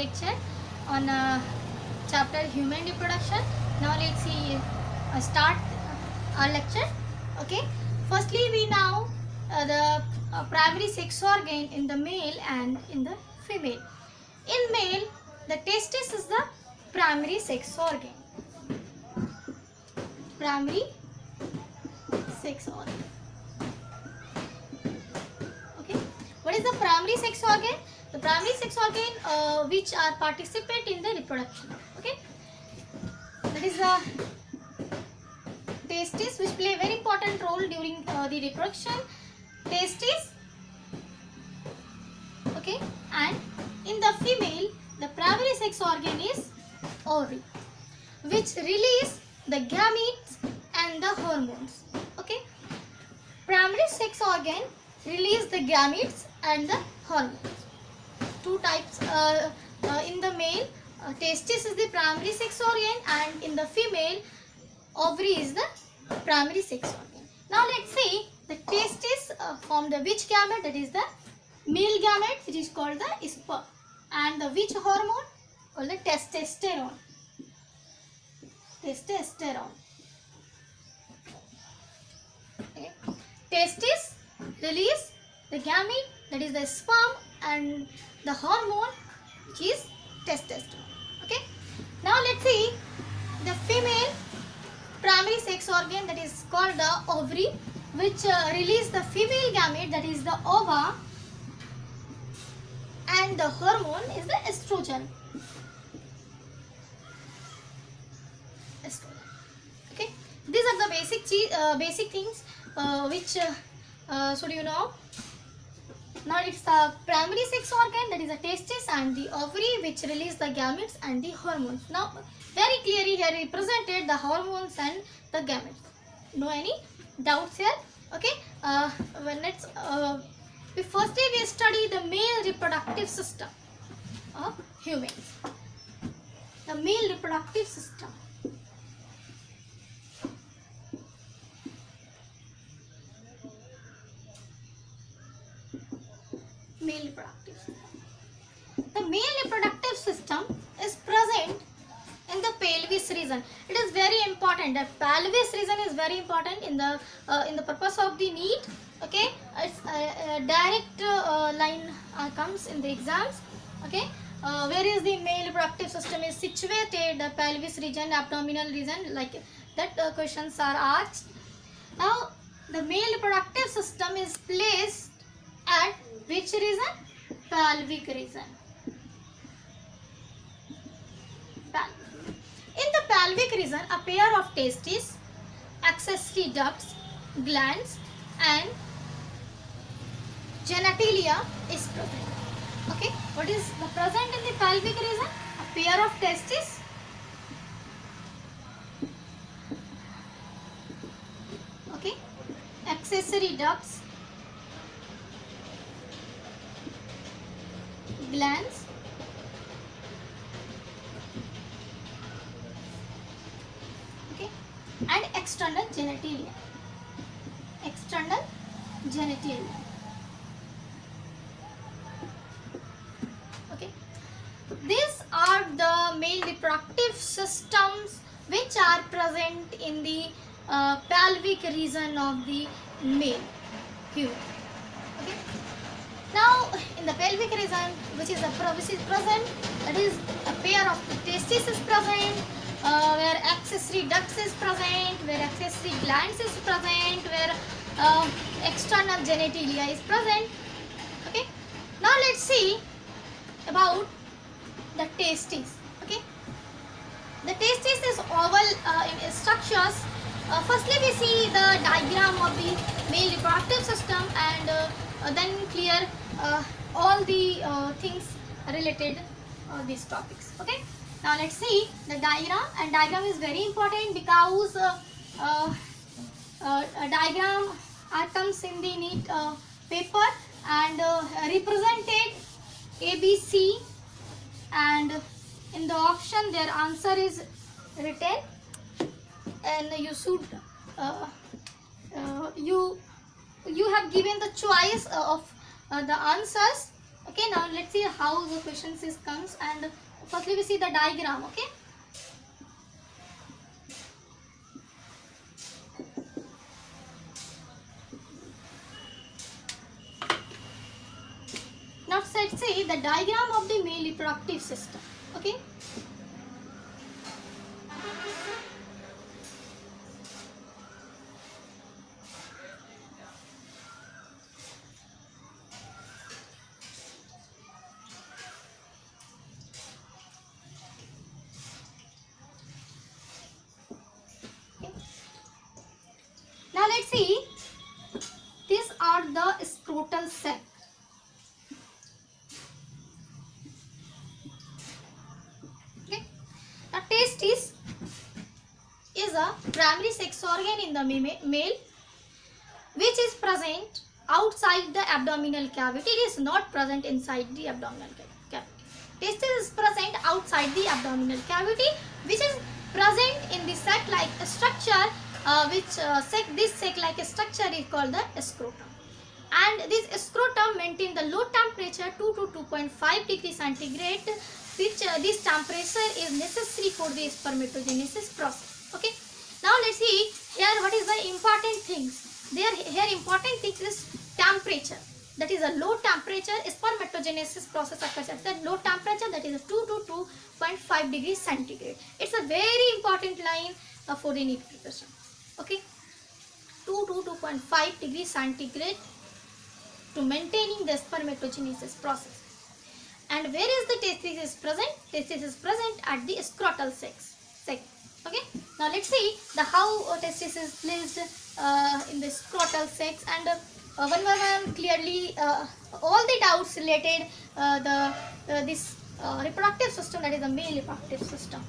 lecture on chapter human reproduction. Now let's see start our lecture. Okay. Firstly, we know the primary sex organ in the male and in the female. In male, the testis is the primary sex organ. Primary sex organ. Okay. What is the primary sex organ? The primary sex organ which are participate in the reproduction. Okay. That is the testis, which play a very important role during the reproduction. Testis. Okay. And in the female, the primary sex organ is ovary, which release the gametes and the hormones. Okay. Primary sex organ release the gametes and the hormones. Two types in the male, testis is the primary sex organ, and in the female, ovary is the primary sex organ. Now let's see the testis form the which gamete, that is the male gamete, which is called the sperm, and the which hormone called the testosterone. Testosterone. Okay. Testis release the gamete, that is the sperm, and the hormone, which is testosterone. Okay. Now let's see the female primary sex organ, that is called the ovary, which release the female gamete, that is the ova, and the hormone is the estrogen. Okay. These are the basic things which should you know. Now it's the primary sex organ, that is the testis, and the ovary, which release the gametes and the hormones. Now very clearly here represented the hormones and the gametes. No any doubts here? Okay. Let's firstly we study the male reproductive system of humans. The male reproductive system. Male reproductive system. The male reproductive system is present in the pelvis region. It is very important. The pelvis region is very important in the purpose of the NEET. Okay, it's a direct line comes in the exams. Okay, where is the male reproductive system is situated? The pelvis region, abdominal region, like that questions are asked. Now the male reproductive system is placed at which region? Pelvic region. In the pelvic region, a pair of testes, accessory ducts, glands, and genitalia is present. Okay, what is the present in the pelvic region? A pair of testes, okay, accessory ducts, glands, okay, and external genitalia. External genitalia. Okay. These are the male reproductive systems which are present in the pelvic region of the male human. Okay. Now, in the pelvic region, which is present, that is a pair of testes is present, where accessory ducts is present, where accessory glands is present, where external genitalia is present. Okay. Now let's see about the testes. Okay. The testis is oval in structures. Firstly, we see the diagram of the male reproductive system, and then clear all the things related these topics. Okay. Now let's see the diagram, and diagram is very important because a diagram comes in the NEET paper, and represented ABC, and in the option their answer is written, and you should you have given the choice of the answers. Okay, now let's see how the questions is comes, and firstly we see the diagram. Okay, now let's see the diagram of the male reproductive system. Okay, now let's see, these are the scrotal sac. Okay, now testis is a primary sex organ in the male, which is present outside the abdominal cavity. It is not present inside the abdominal cavity. Testis is present outside the abdominal cavity, which is present in the sac-like structure, this sac-like structure is called the scrotum. And this scrotum maintain the low temperature 2 to 2.5 degrees centigrade, which this temperature is necessary for the spermatogenesis process. Okay. Now let's see here what is the important things. Here important thing is temperature. That is a low temperature spermatogenesis process occurs at the low temperature, that is 2 to 2.5 degrees centigrade. It's a very important line for the NEET preparation. Okay, 2 to 2.5 degrees centigrade to maintaining the spermatogenesis process. And where is the testis is present? Testis is present at the scrotal sex. Okay, now let's see the how testis is placed in the scrotal sex, and one by one clearly all the doubts related this reproductive system, that is the male reproductive system.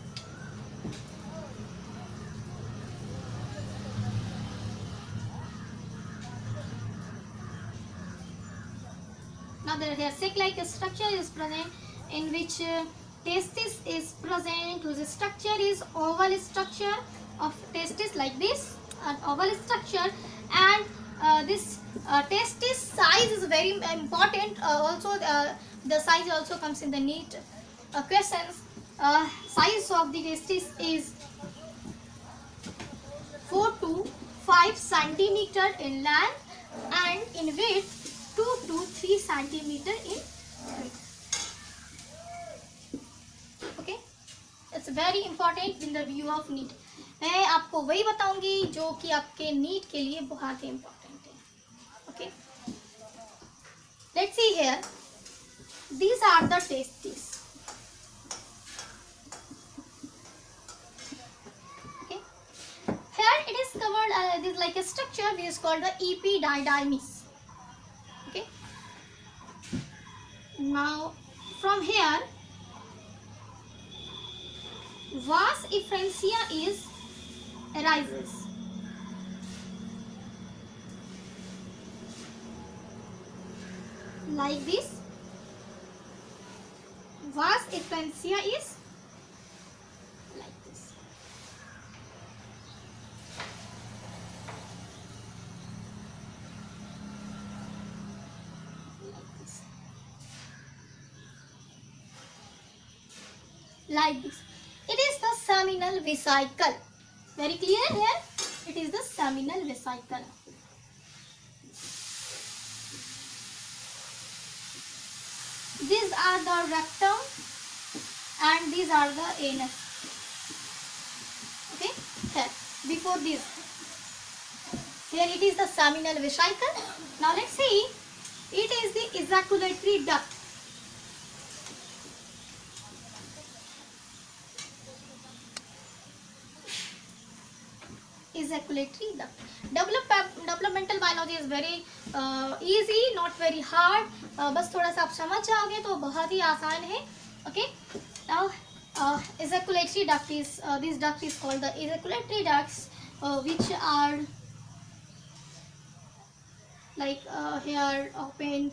Now there here sac-like structure is present in which testis is present, whose structure is oval structure of testis like this, an oval structure, and this testis size is very important. Also the size also comes in the NEET questions. Size of the testis is 4 to 5 centimeter in length and in width 2 to 3 centimeter in width. Okay, it's very important in the view of NEET. मैं आपको वही बताऊंगी जो कि आपके NEET के लिए बहुत ही इम्पोर्टेंट है. Okay, let's see here. These are the testes. Okay, here it is covered. This like a structure. This is called the epididymis. Okay. Now from here, vas efferentia is arises. Like this, vas efferentia is like this. Like this. It is the seminal vesicle. Very clear here? It is the seminal vesicle. These are the rectum and these are the anus. Okay? Here. Before this. Here it is the seminal vesicle. Now let's see. It is the ejaculatory duct. Ejaculatory duct. Developmental biology is very easy, not very hard. बस थोड़ा सा आप समझ जाओगे तो बहुत ही आसान है. Okay. Now ejaculatory duct is this duct is called the ejaculatory ducts, which are like here open.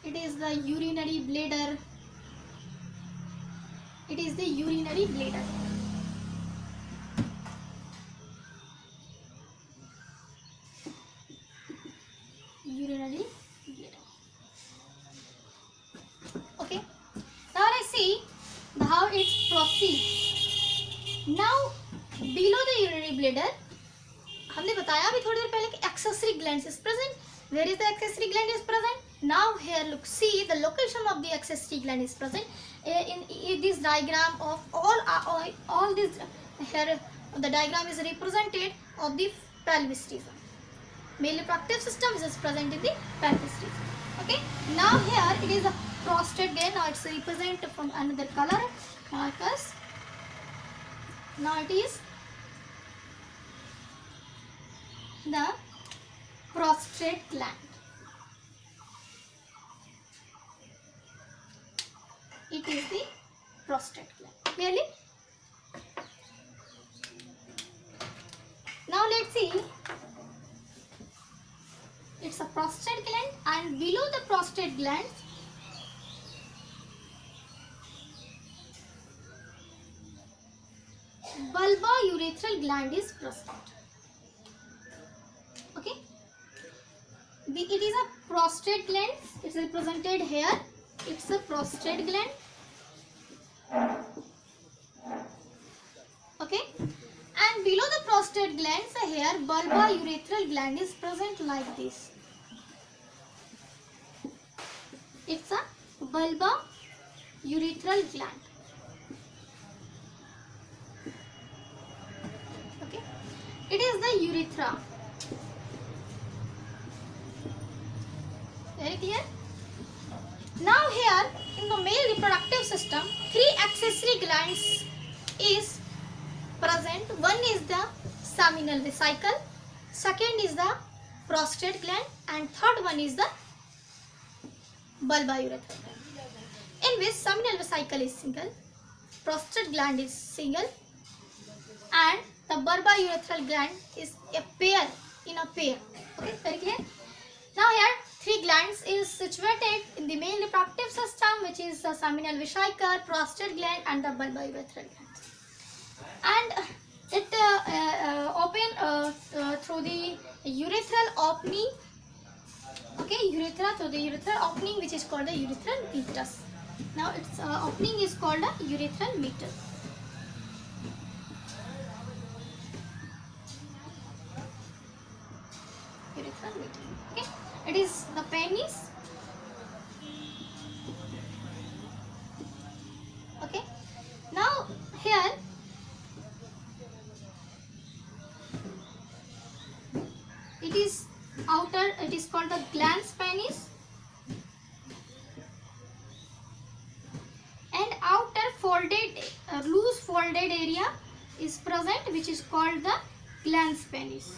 It is the urinary bladder. It is the urinary bladder. see now below the urinary bladder, हमने बताया अभी थोड़ी देर पहले कि accessory glands is present. Where is the accessory gland is present? Now here look, see the location of the accessory gland is present in this diagram of all this. Here the diagram is represented of the pelvis region. Male reproductive system is present in the pelvis region. Okay. Now here it is a prostate gland. Now it's represented from another color markers. Now it is the prostate gland. It is the prostate gland. Clearly? Now let's see. It's a prostate gland, and below the prostate gland bulbourethral gland is present. Okay. It is a prostate gland. It's represented here. It's a prostate gland. Okay. And below the prostate glands here bulbourethral gland is present like this. It's a bulbourethral gland. Okay. It is the urethra. Very clear? Now here in the male reproductive system, 3 accessory glands is present. One is the seminal vesicle, second is the prostate gland, and third one is the bulbourethral gland. In which seminal vesicle is single, prostate gland is single, and the bulbourethral gland is a pair in a pair. Okay, very clear? Now here 3 glands is situated in the male reproductive system, which is the seminal vesicle, prostate gland, and the bulbourethral gland. And it open through the urethral opening. Okay, urethra, through the urethral opening, which is called the urethral meatus. Now its opening is called a urethral meatus. Urethral meatus. Okay, it is the penis. Okay, now here it is outer, it is called the glans penis, and outer folded loose folded area is present, which is called the glans penis.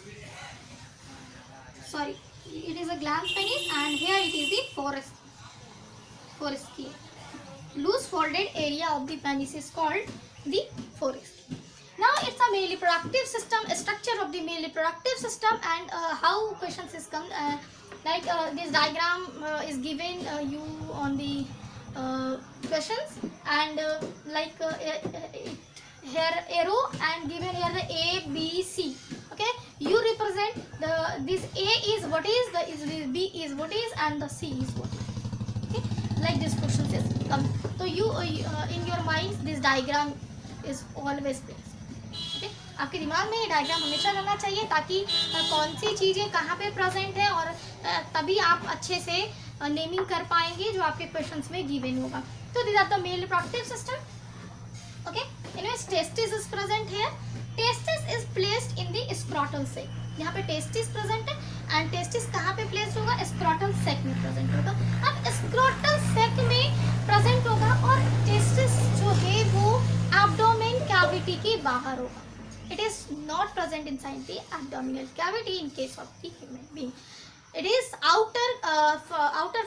Sorry, it is a glans penis, and here it is the foreskin. Loose folded area of the penis is called the foreskin. Now it's a male reproductive system, structure of the male reproductive system, and how questions is come this diagram is given you on the questions, and here arrow and given here the A, B, C. Okay, you represent this A is what is, the B is what is, and the C is what is. Okay, like this question is come. So you in your mind this diagram is always placed. Okay? आपके दिमाग में ये diagram हमेशा रहना चाहिए, ताकि कौन सी चीज़ें कहाँ पे प्रेजेंट है, और तभी आप अच्छे से नेमिंग कर पाएंगे जो आपके क्वेश्चंस में गिवन होगा. तो this are the male reproductive system. Okay, इनमें testis is present here. Testis is placed in the scrotal sac. यहाँ पे टेस्टिस प्रेजेंट है, एंड टेस्टिस कहाँ पे प्लेस होगा? स्क्रोटल सेक में प्रेजेंट होगा. अब स्क्रोटल सेक में प्रेजेंट होगा, और टेस्टिस जो है वो एब्डोमेन कैविटी के बाहर होगा. It is not present inside the abdominal cavity in case of the human being. It is outer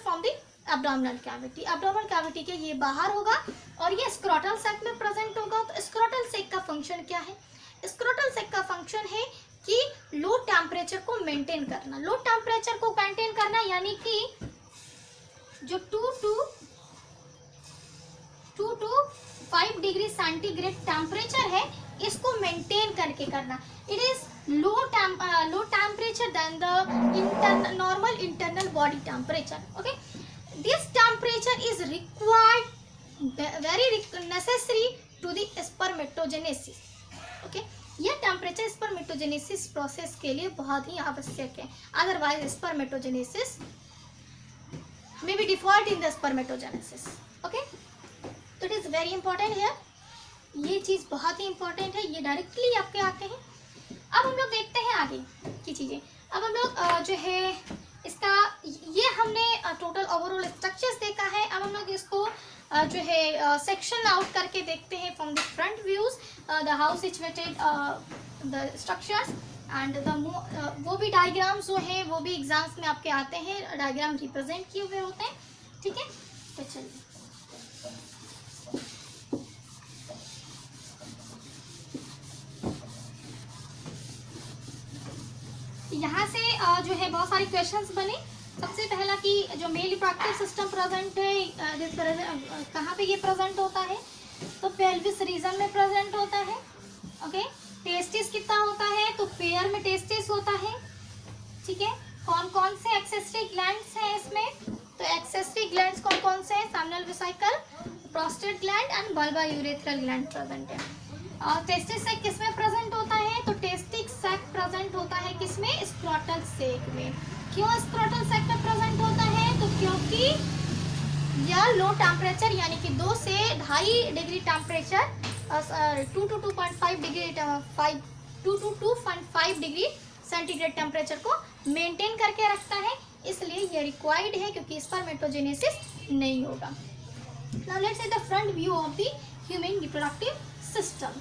from the abdominal cavity. Abdominal cavity के ये बाहर होगा, और ये स्क्रोटल सेक में प्रेजेंट होगा. तो स्क्रोटल सेक का फंक्शन क्या है? स्क्रोटल सेक का फंक्शन है कि लो टेम्परेचर को मेंटेन करना. लो टेम्परेचर को मेंटेन करना यानी कि जो 2 to 5 डिग्री सेंटीग्रेड टेम्परेचर है, इसको मेंटेन करके करना. It is low temperature then the normal internal body temperature. Okay, this temperature is required, very necessary to the spermatogenesis. Okay, यह टेम्परेचर स्पर्मेटोजेनेसिस प्रोसेस के लिए बहुत ही आवश्यक है, otherwise spermatogenesis may be default in the spermatogenesis. Okay, तो it is very important है, ये चीज बहुत ही इंपॉर्टेंट है, ये डायरेक्टली आपके आते हैं। अब हम लोग देखते हैं आगे की चीजें। अब हम लोग जो है इसका ये हमने टोटल ओवरऑल स्ट्रक्चर्स देखा है। अब हम लोग इसको जो है सेक्शन आउट करके देखते हैं from the front views, the how situated the structures and the वो भी डायग्राम्स जो हैं वो भी एग्जाम्स में आपके आते हैं, डायग्राम रिप्रेजेंट किए हुए होते हैं। ठीक है, तो चलिए यहाँ से जो है बहुत सारे क्वेश्चंस बने। सबसे पहला कि जो मेल रिप्रोडक्टिव सिस्टम प्रेजेंट है, कहाँ पे ये प्रेजेंट होता है, तो पेल्विस रीजन में प्रेजेंट होता है। ओके, टेस्टिस कितना होता है, तो पेयर में टेस्टिस होता है। ठीक है, कौन कौन से एक्सेसरी ग्लैंड्स हैं इसमें, तो एक्सेसरी ग्लैंड्स कौन कौन से हैं, seminal vesicle, prostate gland and bulbourethral gland present है। और टेस्टिस सैक किसमें प्रेजेंट होता है, तो टेस्टिक सैक प्रेजेंट होता है किसमें, स्क्रोटल सैक में। क्यों स्क्रोटल सैक में प्रेजेंट होता है, तो क्योंकि यह लो टेम्परेचर यानी कि 2 से 2.5 degree temperature 2 to 2.5 degree 2 to 2.5 degree centigrade temperature को मेंटेन करके रखता है, इसलिए यह रिक्वायर्ड है क्योंकि स्पर्मेटोजेनेसिस नहीं होगा। Now let's see the front view of the human reproductive system.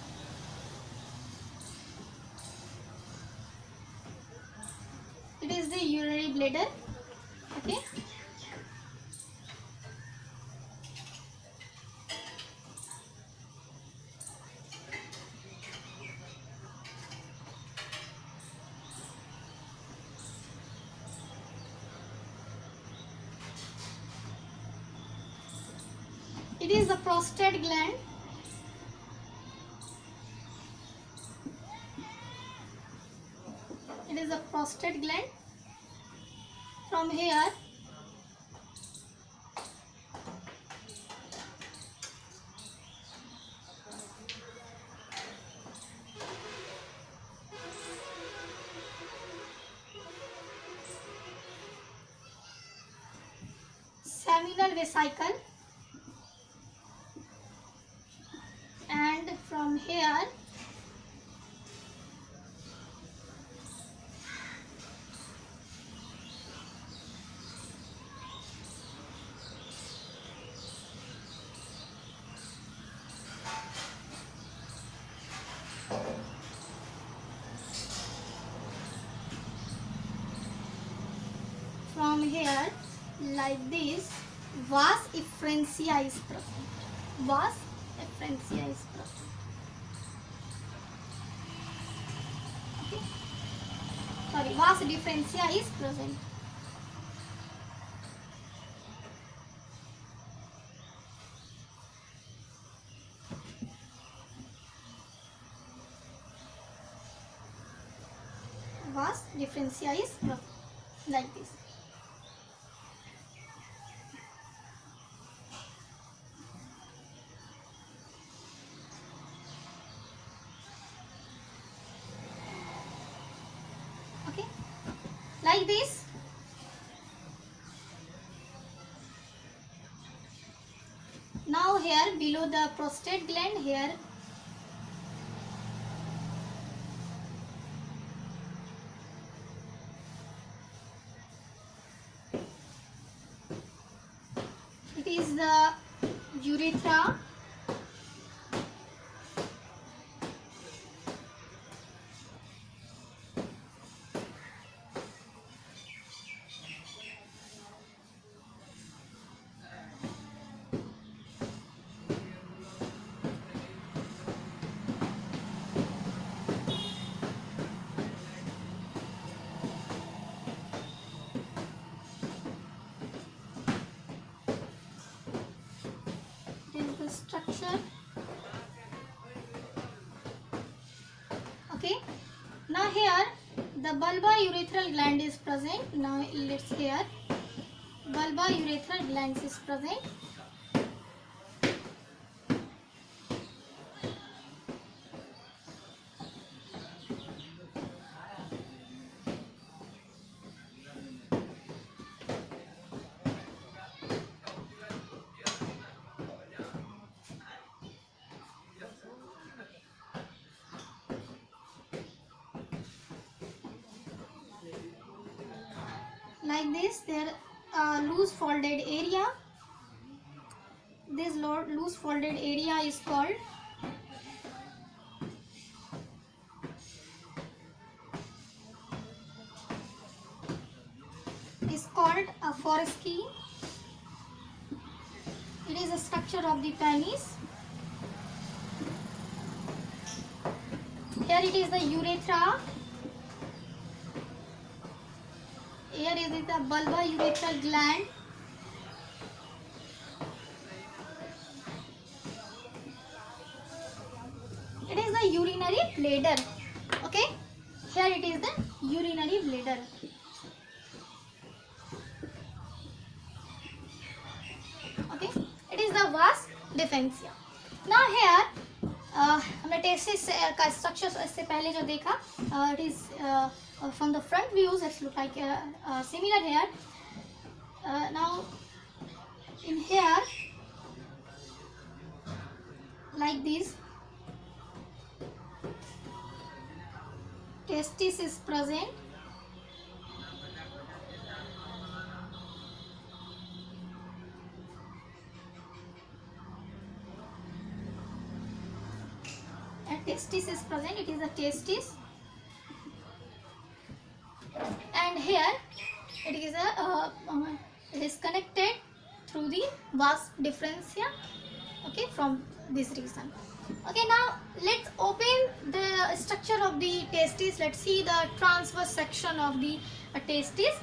It is the urinary bladder. Okay, it is the prostate gland. It is a prostate gland. From here seminal vesicle, and from here like this vas efferentia is present. Vas efferentia is present. Okay, sorry, vas differentia is present. Vas differentia is present like this. Like this. Now here below the prostate gland, here it is the urethra. Structure. Okay, now here the bulba urethral gland is present. Now let's here bulba urethral gland is present. like this. There loose folded area. This loose folded area is called a foreskin. It is a structure of the penis. Here it is the urethra. Here is the bulbourethral gland. It is the urinary bladder. Okay, here it is the urinary bladder. Okay, it is the vas deferens. Now here हमने testis का structure इससे पहले जो देखा, it is from the front views it look like similar here. Now in here like this, testis is present. And testis is present. It is the testis. And here it is it is connected through the vas deferens. Okay, from this reason. Okay, now let's open the structure of the testis. Let's see the transverse section of the testis,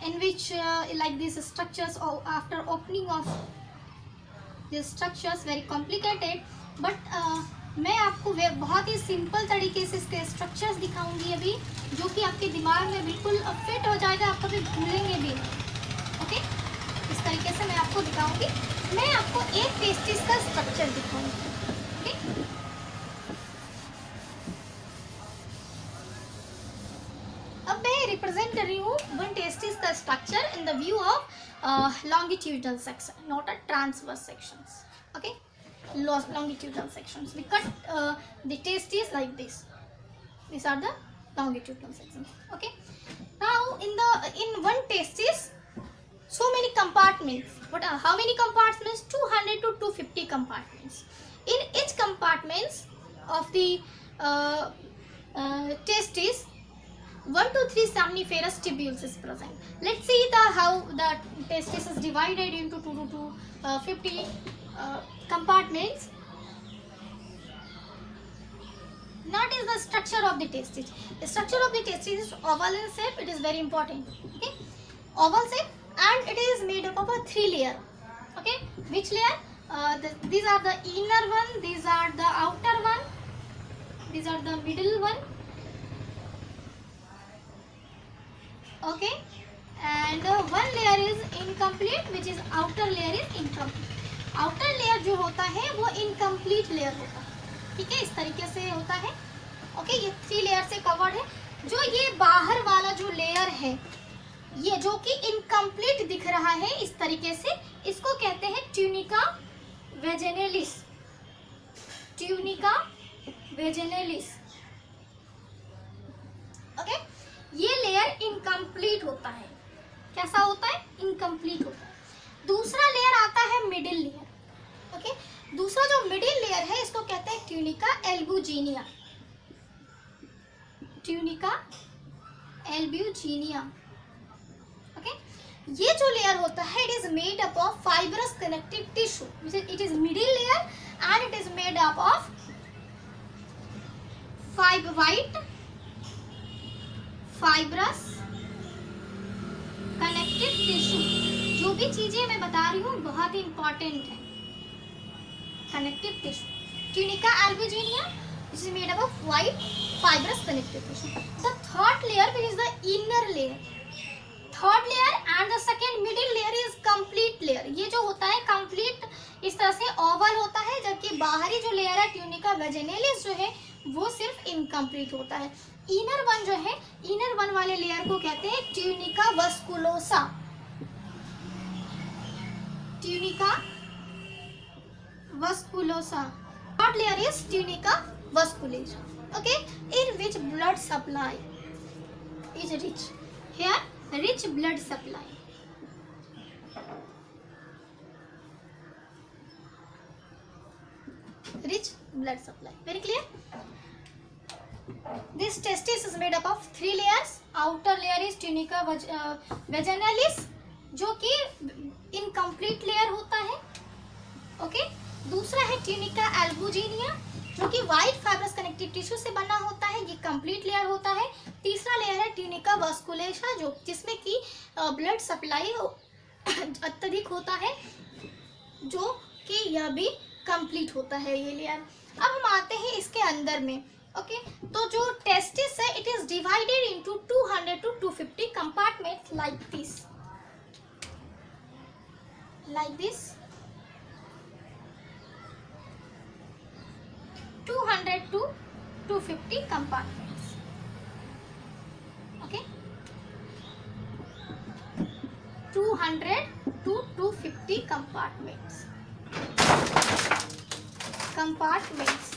in which like these structures, after opening of these structures very complicated, but मैं आपको बहुत ही simple तरीके से इसके structures दिखाऊंगी अभी, जो कि आपके दिमाग में बिल्कुल फिट हो जाएगा, आप कभी भूलेंगे भी. ओके, इस तरीके से मैं आपको दिखाऊंगी. मैं आपको एक टेस्टिस का स्ट्रक्चर दिखाऊंगी. ओके, अब मैं रिप्रेजेंट कर रही हूँ वन टेस्टिस का structure in the view of longitudinal section, not a transverse sections. Okay, longitudinal sections. We cut the testes like this. These are the longitudinal sections. Okay, now in one testis, so many compartments. But how many compartments? 200 to 250 compartments. In each compartments of the testis, 1 to 3 seminiferous tubules is present. Let's see how the testis is divided into 2 to 50 compartments. That is the structure of the testis. The structure of the testis is oval in shape. It is very important. Okay, oval shape, and it is made up of a 3 layer. Okay, which layer? These are the inner one. These are the outer one. These are the middle one. Okay, and one layer is incomplete, which is outer layer is incomplete. Outer layer जो होता है वो incomplete layer होता है. ठीक है, इस तरीके से होता है. ओके, ये 3 लेयर से कवर्ड है. जो ये बाहर वाला जो लेयर है, ये जो कि इनकम्प्लीट दिख रहा है इस तरीके से, इसको कहते हैं tunica vaginalis. Tunica vaginalis. Okay, ये लेयर इनकम्प्लीट होता है. कैसा होता है? इनकम्प्लीट होता है. दूसरा लेयर आता है मिडिल लेयर. ओके, दूसरा जो मिडिल लेयर है इसको कहते हैं tunica albuginea. Tunica albuginea. Okay, ये जो लेयर होता है it is made up of fibrous connective tissue. It is middle layer and it is made up of white fibrous connective tissue. जो भी चीजें मैं बता रही हूँ बहुत ही इंपॉर्टेंट है. Connective tissue, tunica albuginea, which is made up of white fibrous connective tissue. The third layer, which is the inner layer, third layer and the second middle layer is complete layer. ये जो होता है complete इस तरह से Oval होता है, जबकि बाहरी जो लेयर है ट्यूनिका वेजिनेलिस जो है वो सिर्फ इनकम्प्लीट होता है. इनर वन जो है, इनर वन वाले लेयर को कहते हैं tunica vasculosa. Tunica vasculosa. Third layer is tunica vascularis. Okay, in which blood supply. is rich. Here rich blood supply. Rich blood supply. Very clear? This testis is made up of 3 layers. Outer layer is tunica vaginalis, जो कि incomplete layer होता है. Okay. दूसरा है tunica albuginea, जो कि white fibrous connective tissue से बना होता है. ये कंप्लीट लेयर होता है. तीसरा लेयर है ट्यूनिका वास्कुलेशा, जो जिसमें कि ब्लड सप्लाई अत्यधिक होता है, जो कि यह भी कंप्लीट होता है ये लेयर. अब हम आते हैं इसके अंदर में. ओके. तो जो टेस्टिस है, it is divided into 200 to 250 compartments like this. Like this. 200 to 250 compartments. Okay. 200 to 250 compartments. Compartments.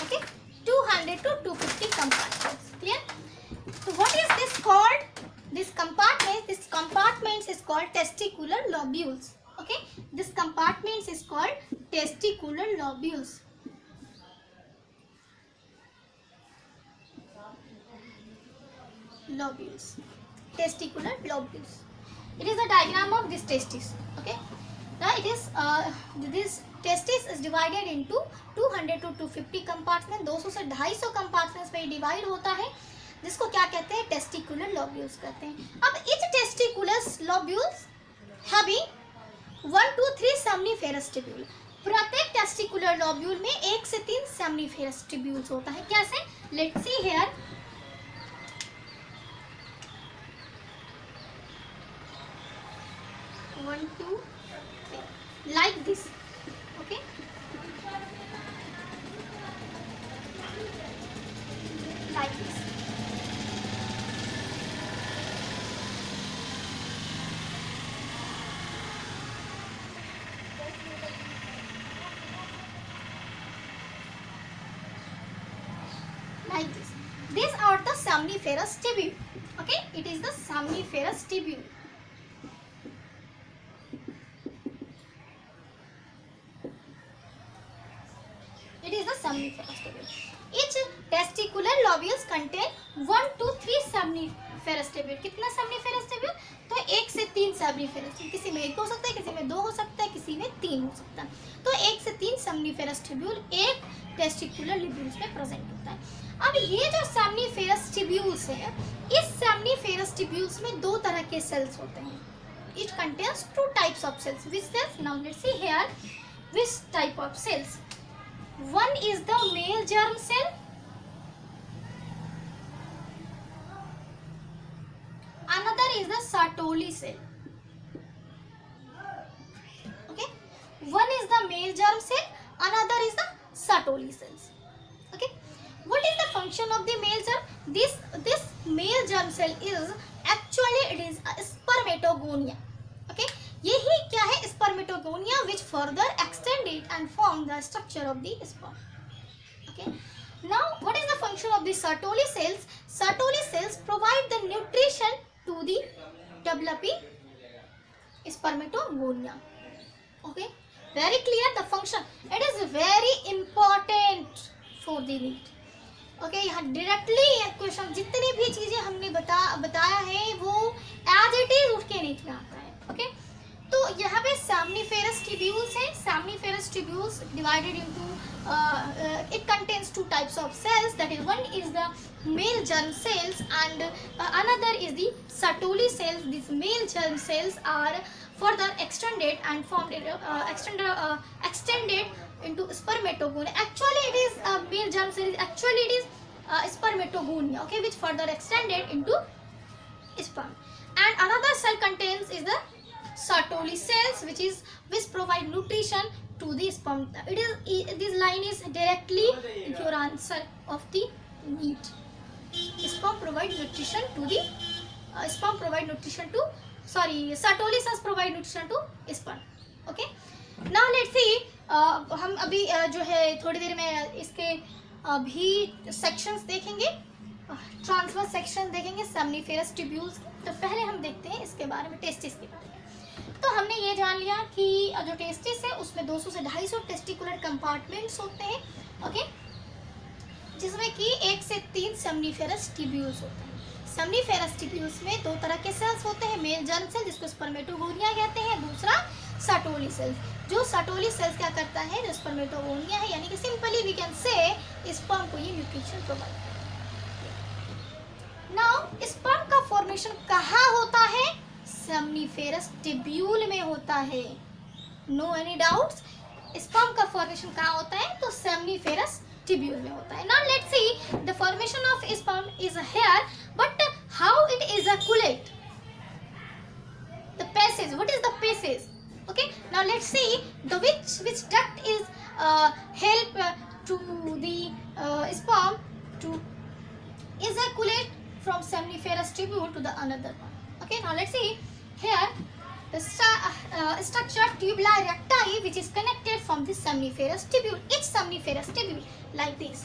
Okay. 200 to 250 compartments. Clear? So what is this called? This compartments is called testicular lobules. Okay, this compartments is called testicular lobules. Testicular lobules. It is a diagram of this testis. Okay, now it is this testis is divided into 200 to 250 compartments. 200 से 250 compartments में divide होता है, जिसको क्या कहते हैं? Testicular लॉब्यूल्स कहते हैं. अब each testicular lobules having 1 to 3 seminiferous tubule. प्रत्येक टेस्टिकुलर लॉब्यूल में 1 से 3 सेमनीफेरस ट्यूब्यूल्स होता है. कैसे? Let's see here. One, two, three. Like this. Okay. Like this. Like this. These are the seminiferous tubule. Okay, it is the seminiferous tubule. It is the seminiferous tubule. Each testicular lobules contain 1 to 3 seminiferous tubule. कितना seminiferous tubule? तो 1 से 3 seminiferous. किसी में 1 हो सकता है, किसी में 2 हो सकता है, किसी में 3 हो सकता है. तो 1 से 3 seminiferous tubule एक टेस्टिकुलर लोब्यूल्स में प्रेजेंट होता है. अब ये जो सेमनीफेरस ट्यूब्यूल्स है, इस सेमनीफेरस ट्यूब्यूल्स में 2 तरह के सेल्स होते हैं. It contains 2 types of cells. Which cells? Now let's see here. Which type of cells? One is the male germ cell. Another is the Sertoli cell. Okay. One is the male germ cell. Another is the Sertoli cells. Okay. What is the function of the male germ? This male germ cell is actually it is a spermatogonia. Okay. यही क्या है? Spermatogonia, which further extend it and form the structure of the sperm. Okay. Now, what is the function of the Sertoli cells? Sertoli cells provide the nutrition to the developing spermatogonia. Okay. Very clear the function. It is very important for the need. Okay, यहाँ directly question जितनी भी चीजें हमने बताया है वो as it is उसके नीचे आता है. ओके. तो यहाँ पे सेमनीफेरस ट्यूब्यूल्स है. Seminiferous tubules divided into it contains 2 types of cells. That is, one is the male germ cells and another is the Sertoli cells. These male germ cells are further extended and formed extended into spermatogonia. Actually, it is a male germ cell. Actually, it is spermatogonia. Okay, which further extended into sperm. And another cell contains is the Sertoli cells, which provide nutrition to the sperm. This line is directly your answer of the need. Sperm provide nutrition to the Sertoli cells provide nutrition to sperm. Okay. Now let's see. हम अभी जो है थोड़ी देर में इसके भी sections देखेंगे. Transverse section देखेंगे सेमनीफेरस ट्यूब्यूल्स के। तो पहले हम देखते हैं इसके बारे में, टेस्टिस के बारे में। तो हमने ये जान लिया कि जो टेस्टिस है उसमें 200 से 250 टेस्टिकुलर कंपार्टमेंट्स होते हैं, ओके, जिसमें कि 1 से 3 सेमनीफेरस ट्यूब्यूल्स होते हैं। सेमनीफेरस ट्यूब्यूल्स में 2 तरह के सेल्स होते हैं, मेल जर्म सेल जिसको स्पर्मेटोगोनिया कहते हैं, दूसरा साटोली सेल्स। जो साटोली सेल्स क्या करता है, जो स्पर्मेटोगोनिया है, यानी कि simply we can say sperm को ये न्यूट्रिशन प्रोवाइड करता है। नाउ स्पर्म का फॉर्मेशन कहाँ होता है, सेमनीफेरस ट्यूब्यूल में होता है। नो एनी डाउट्स, स्पर्म का फॉर्मेशन कहाँ होता है, तो सेमनीफेरस ट्यूब्यूल में होता है। Now let's see the formation of sperm is here, but how it ejaculate, the passage, what is the passage, okay? Now let's see the which duct is help to the sperm to ejaculate from seminiferous tubule to the another one. Okay, now let's see here the structure tubuli recti, which is connected from the seminiferous tubule. Each seminiferous tubule like this.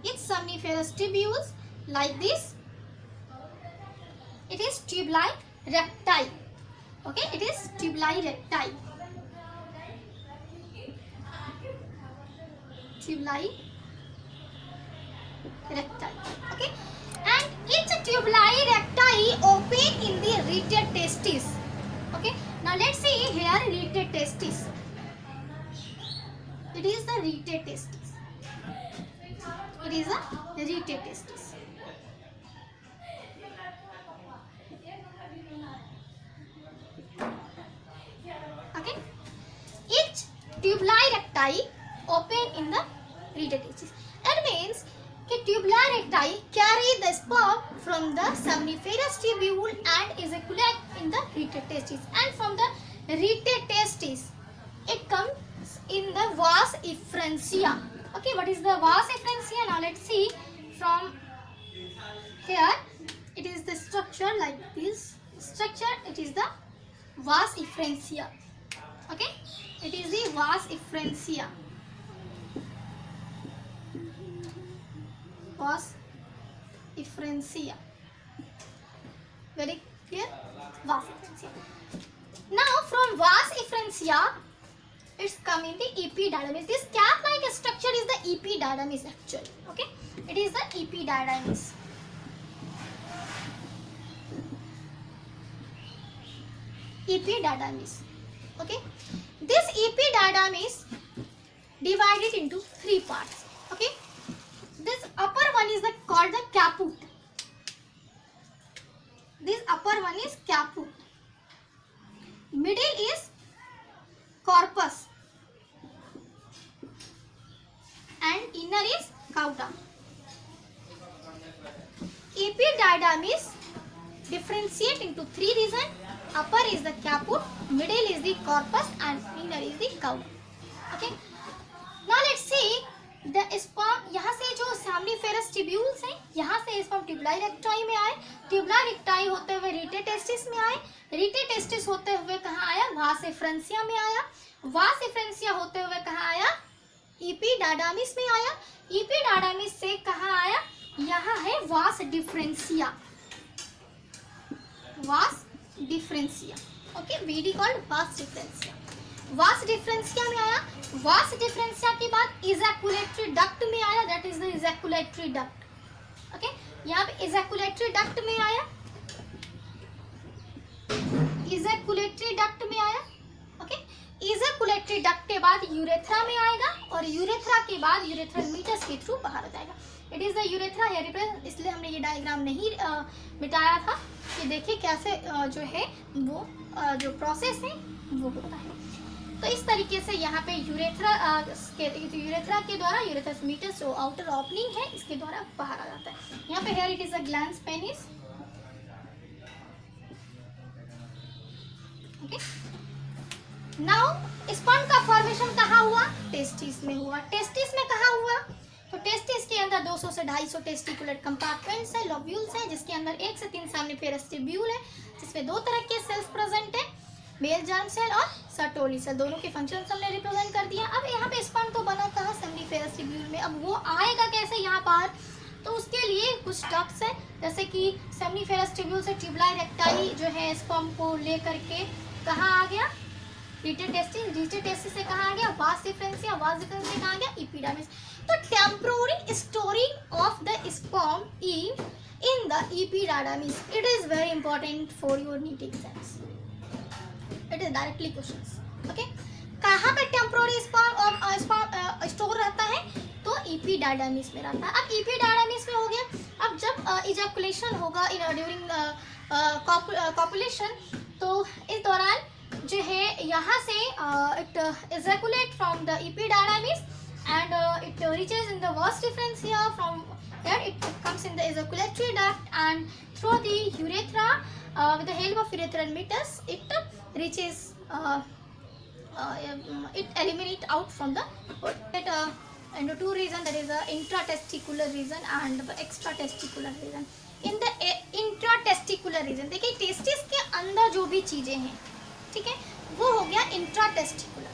Each seminiferous tubules like this. It is tubuli recti. Okay, it is tubuli recti. Tubuli recti. Okay, and each tubuli recti open in the reted testis. Okay, now let's see here reted testis. It is the reted testis. It is a reted testis. Okay, each tubuli recti open in the reted testis. That means that tubuli recti carry the sperm from the seminiferous tubule and ejaculate in the reted testis, and from the reted testis it comes in the vas efferentia. Okay, what is the vas efferentia? Now let's see from here. It is the structure like this structure. It is the vas efferentia. Okay, it is the vas efferentia. Vas efferentia. Very clear? Vas efferentia. Now from vas efferentia, it's come in the epididymis. This cap-like structure is the epididymis actually. Okay, it is the epididymis. Epididymis. Okay, this epididymis divided into 3 parts. Okay, this upper one is called the caput. This upper one is caput. Middle is corpus and inner is cauda. Epididymis differentiate into 3 regions. Upper is the caput, middle is the corpus and inner is the cauda. Okay, now let's see the sperm. यहाँ से जो seminiferous tubules हैं, यहाँ से sperm ट्यूबुलाई recti में आए, ट्यूबुलाई recti होते हुए रीटे टेस्टिस में आए, रीटे टेस्टिस होते हुए कहाँ आया, वास एफ्रेंसिया में आया, वास एफ्रेंसिया होते हुए कहाँ आया, एपिडाडामिस में आया, एपिडाडामिस से कहाँ आया, यहाँ है वास डिफरेंसिया, वास डिफरेंसिया. ओके, वीडी कॉल्ड वास डिफरेंसिया. वास डिफरेंसिया में आया, वास डिफरेंसिया के बाद इजैकुलेटरी डक्ट में आया, that is the ejaculatory duct. Okay, यहाँ पे इजैकुलेटरी डक्ट में आया, इजैकुलेटरी डक्ट में आया. ओके, इजैकुलेटरी डक्ट के बाद यूरेथ्रा में आएगा और यूरेथ्रा के बाद यूरेथ्रल मीटस के थ्रू बाहर आ जाएगा. It is the urethra here represent, इसलिए हमने ये डायग्राम नहीं मिटाया था कि देखिए कैसे जो है वो जो प्रोसेस है वो होता है. तो इस तरीके से यहाँ पे यूरेथ्रा के द्वारा यूरेथ्रस मीटस जो आउटर ओपनिंग है इसके द्वारा बाहर आ जाता है. यहाँ पे here it is a glans penis. Okay, now sperm का फॉर्मेशन कहाँ हुआ, टेस्टिस में हुआ. टेस्टिस में कहाँ हुआ, तो टेस्टिस के अंदर 200 से 250 टेस्टिकुलर कंपार्टमेंट्स है, लोब्यूल्स हैं, जिसके अंदर 1 से 3 सेमनीफेरस ट्यूब्यूल है, जिसमें 2 तरह के सेल्स प्रेजेंट है. मेल जर्म सेल और सर्टोली सेल, दोनों के फंक्शन हमने रिप्रेजेंट कर दिया। अब यहाँ पे स्पर्म तो बना कहाँ, सेमनीफेरस ट्यूब्यूल में। अब वो आएगा कैसे यहाँ पर, तो उसके लिए कुछ स्टेप्स है, जैसे कि सेमनीफेरस ट्यूब्यूल से ट्यूबुलार रेक्टाई जो है स्पर्म को लेकर के कहाँ आ गया, रीटेड टेस्टिस, रीटेड टेस्टिस से कहाँ आ गया, वास डिफरेंशिया, वास डिफरेंशिया से कहाँ आ गया, एपिडर्मिस। तो temporary storing of the sperm in the epididymis, it is very important for your NEET exams, it is directly questions, okay। कहाँ पे टेम्पोररी स्पर्म और स्टोर रहता है, तो epididymis में रहता है। अब epididymis में हो गया, अब जब इजैकुलेशन होगा ड्यूरिंग कॉपुलेशन, तो इस दौरान जो है यहाँ से it ejaculate from the epididymis and it reaches in the vas differentia, from there it comes in the ejaculatory duct and through the urethra with the help of urethral meatus it reaches it eliminates out from the it into two regions, that is the intratesticular region and the extratesticular region। in the intratesticular region, देखिए testis के अंदर जो भी चीजें हैं, ठीक है, वो हो गया इंट्राटेस्टिकुलर,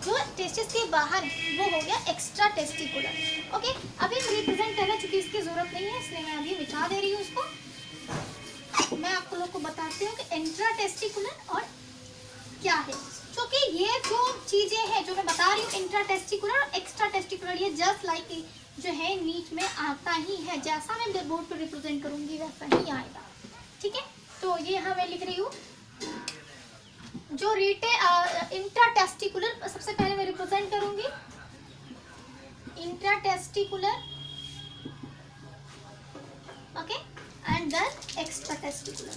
जो टेस्टिस के बाहर वो हो गया एक्स्ट्रा टेस्टिकुलर, ओके। अभी रिप्रेजेंट करना, चूंकि इसकी जरूरत नहीं है इसलिए मैं अभी मिटा दे रही हूँ उसको। मैं आपको लोग को बताती हूँ कि इंट्रा टेस्टिकुलर और क्या है, क्योंकि ये जो चीजें हैं जो मैं बता रही हूँ इंट्रा टेस्टिकुलर और एक्स्ट्रा टेस्टिकुलर, ये जस्ट लाइक जो है नीट में आता ही है, जैसा मैं बोर्ड पर रिप्रेजेंट करूंगी वैसा ही आएगा, ठीक है। तो ये यहाँ मैं लिख रही हूँ जो इंट्राटेस्टिकुलर, सबसे पहले मैं रिप्रेजेंट करूंगी इंट्राटेस्टिकुलर, ओके, एंड देन एक्स्ट्राटेस्टिकुलर।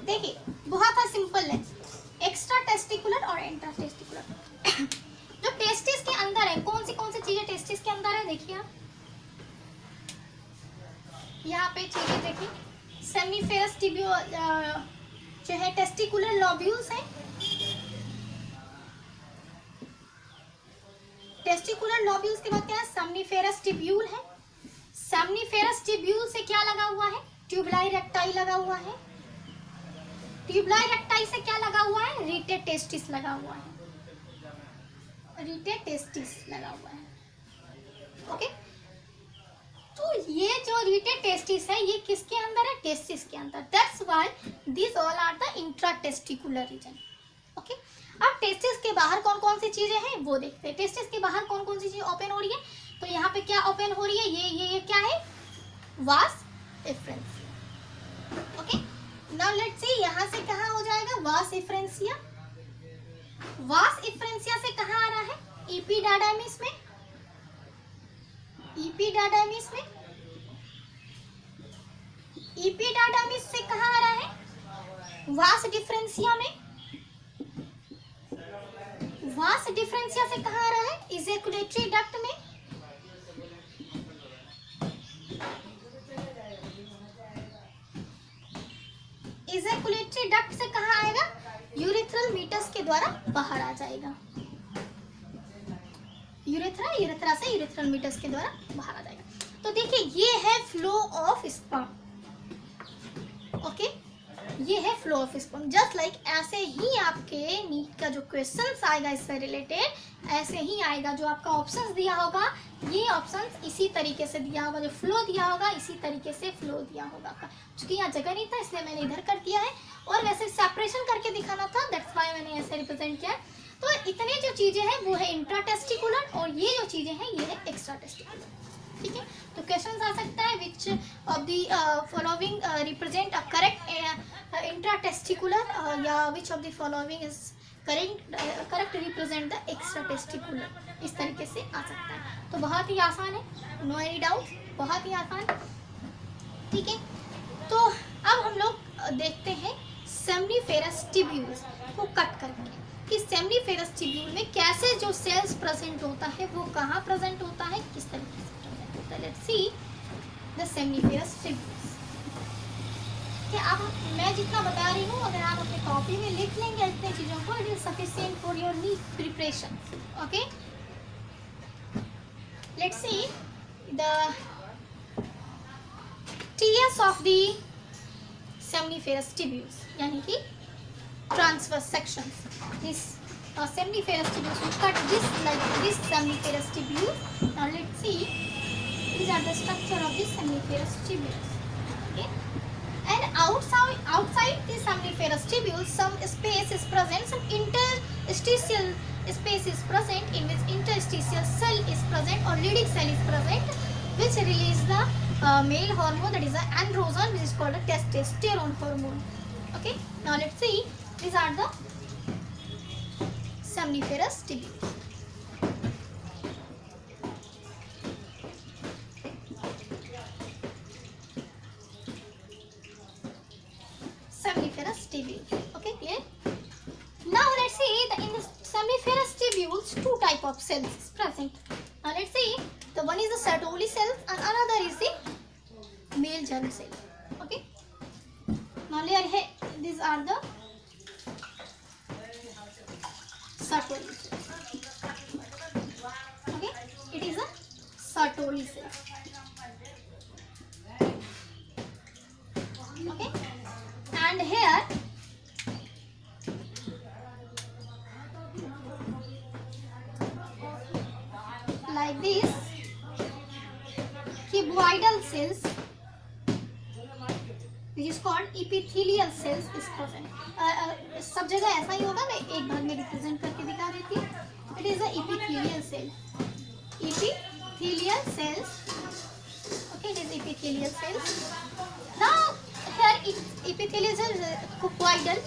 देखिए बहुत ही सिंपल है, एक्स्ट्राटेस्टिकुलर और इंट्राटेस्टिकुलर। जो टेस्टिस के अंदर है, कौन सी चीजें टेस्टिस के अंदर है, देखिए आप यहाँ पे चीजें देखिए, सेमनीफेरस ट्यूब्यूल जो है टेस्टिकुलर लॉब्यूल्स हैं, टेस्टिकुलर लॉब्यूल्स के बाद क्या है, सेमनीफेरस ट्यूब्यूल है। सेमनीफेरस ट्यूब्यूल से क्या लगा हुआ है, ट्यूबुलार रेक्टाई लगा हुआ है। ट्यूबुलार रेक्टाई से क्या लगा हुआ है, रीटेड टेस्टिस लगा हुआ है, रीटेड टेस्टिस लगा हुआ है, ओके। तो ये जो रीटेड टेस्टिस है ये किसके अंदर है, टेस्टिस के अंदर, that's why this all are the intratesticular region, okay. अब टेस्टिस के बाहर कौन कौन सी चीजें हैं वो देखते हैं। टेस्टिस के बाहर कौन कौन सी चीजें ओपन हो रही है, तो यहाँ पे क्या ओपन हो रही है, ये क्या है, वास differentia, okay. Now let's see यहाँ से कहाँ हो जाएगा, वास डिफरेंशिया। वास डिफरेंशिया से कहाँ आ रहा है, एपिडायडाइमिस में, एपिडायडाइमिस में। एपिडायडाइमिस से कहाँ आ रहा है, वास डिफरेंशिया में। वास डिफरेंशिया से कहाँ आ रहा है, इजैकुलेटरी डक्ट में। इजैकुलेटरी डक्ट से कहाँ आएगा, यूरेथ्रल मीटस के द्वारा बाहर आ जाएगा। यूरेथ्रा से यूरेथ्रल मीटस के द्वारा बाहर आ जाएगा। तो देखिए ये है फ्लो ऑफ स्पर्म, ओके, ये है flow of sperm. Just like ऐसे ही आपके नीट का जो क्वेश्चंस आएगा इससे रिलेटेड ऐसे ही आएगा, जो आपका ऑप्शंस दिया होगा ये ऑप्शंस इसी तरीके से दिया होगा, जो फ्लो दिया होगा इसी तरीके से फ्लो दिया होगा। क्योंकि यहाँ जगह नहीं था इसलिए मैंने इधर कर दिया है, और वैसे सेपरेशन करके दिखाना था, दैट्स व्हाई मैंने ऐसे रिप्रेजेंट किया है। तो इतने जो चीजें हैं वो है इंट्राटेस्टिकुलर, और ये जो चीजें हैं ये है एक्स्ट्राटेस्टिकुलर, ठीक है। तो क्वेश्चन आ सकता है which of the following represent a correct intratesticular, या which of the following is correct represent the extratesticular, इस तरीके से आ सकता है। तो बहुत ही आसान है, नो एनी डाउट, बहुत ही आसान, ठीक है। तो अब हम लोग देखते हैं सेमनीफेरस ट्यूब्यूल्स को कट करके कि सेमनीफेरस ट्यूब्यूल में कैसे जो सेल्स प्रेजेंट होता है वो कहाँ प्रेजेंट होता है, किस तरीके से प्रेजेंट होता है। Let's see the seminiferous tubules. कि अब मैं जितना बता रही हूँ अगर आप अपनी कॉपी में लिख लेंगे इतनी चीज़ों को, it is sufficient for your NEET preparation, okay. Let's see the TS of the seminiferous tubules, यानी कि transverse sections. This seminiferous tubules will cut this like this seminiferous tubule. Now let's see, these are the structure of the seminiferous tubules. Okay, and outside the seminiferous tubules, some space is present, some interstitial space is present in which interstitial cell is present or leading cell is present, which release the male hormone, that is the androgen, which is called a testosterone hormone. Okay, now let's see, these are the seminiferous tubules. Seminiferous tubules. Okay, clear? Now let's see, in the seminiferous tubules, two type of cells is present. Now let's see, the one is the Sertoli cells and another is the male germ cell. Okay. Now these are the Sertoli cells. Okay, it is a Sertoli cell. Okay, and here like this cuboidal cells, which is called epithelial cells is present. सब जगह ऐसा ही होगा, मैं एक बार में represent करके दिखा देती हूँ. It is the epithelial cell. Epithelial cells. Okay, it is epithelial cells. Now here epithelial cells is a cuboidal,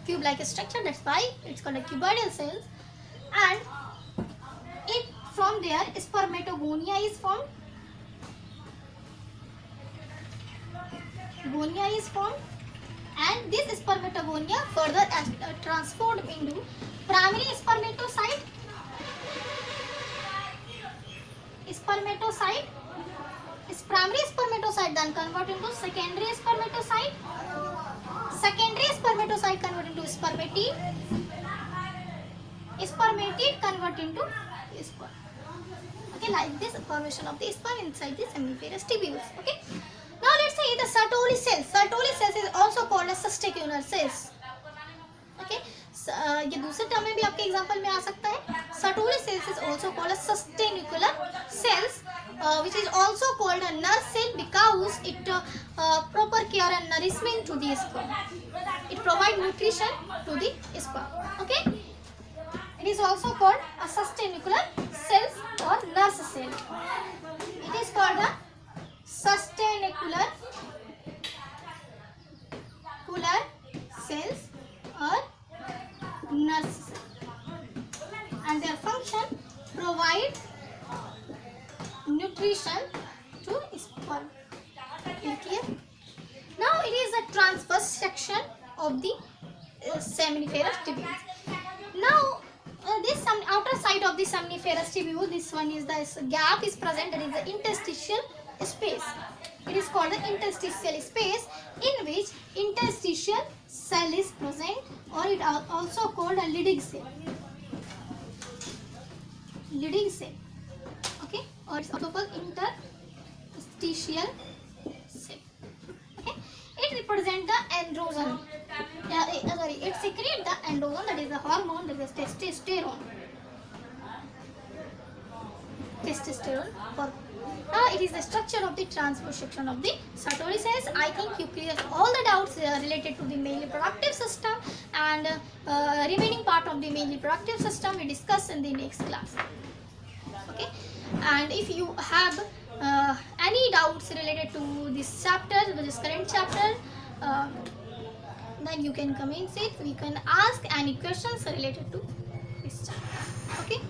cube-like structure. That's why it's called a cuboidal cells. And it from there spermatogonia is formed. Gonia is formed, and this spermatogonia further transformed into primary spermatocyte. Primary spermatocyte then convert into secondary spermatocyte. Secondary spermatocyte convert into spermatid. Spermatid convert into sperm. Okay, like this formation of the sperm inside the seminiferous tubules. Okay. Now let's see the Sertoli cells. Sertoli cells is also called as testicular cells. Okay, ये दूसरे term में भी आपके example में आ सकता है. Sertoli cells is also called as testicular cells, which is also called a nurse cell because it proper care and nourishment to the sperm. It provide nutrition to the sperm. Okay, it is also called a testicular cells or nurse cell. It is called a testicular cells or nurse cell, and their function provide nutrition to sperm. Clear? Now it is a transverse section of the seminiferous tubule. Now this outer side of the seminiferous tubule, this one is the gap is present, that is the interstitial space. It is called the interstitial space, in which interstitial cell is present, or it also called a leading cell. Leading cell. Okay, or it's also called interstitial cell. Okay, it represents the androgen. It secretes the androgen, that is the hormone, that is testosterone. Testosterone hormone. It is the structure of the transverse section of the Sertoli cells. I think you cleared all the doubts related to the male reproductive system, and remaining part of the male reproductive system we discuss in the next class. Okay, and if you have any doubts related to this chapter, this current chapter, then you can comment it. We can ask any questions related to this chapter. Okay.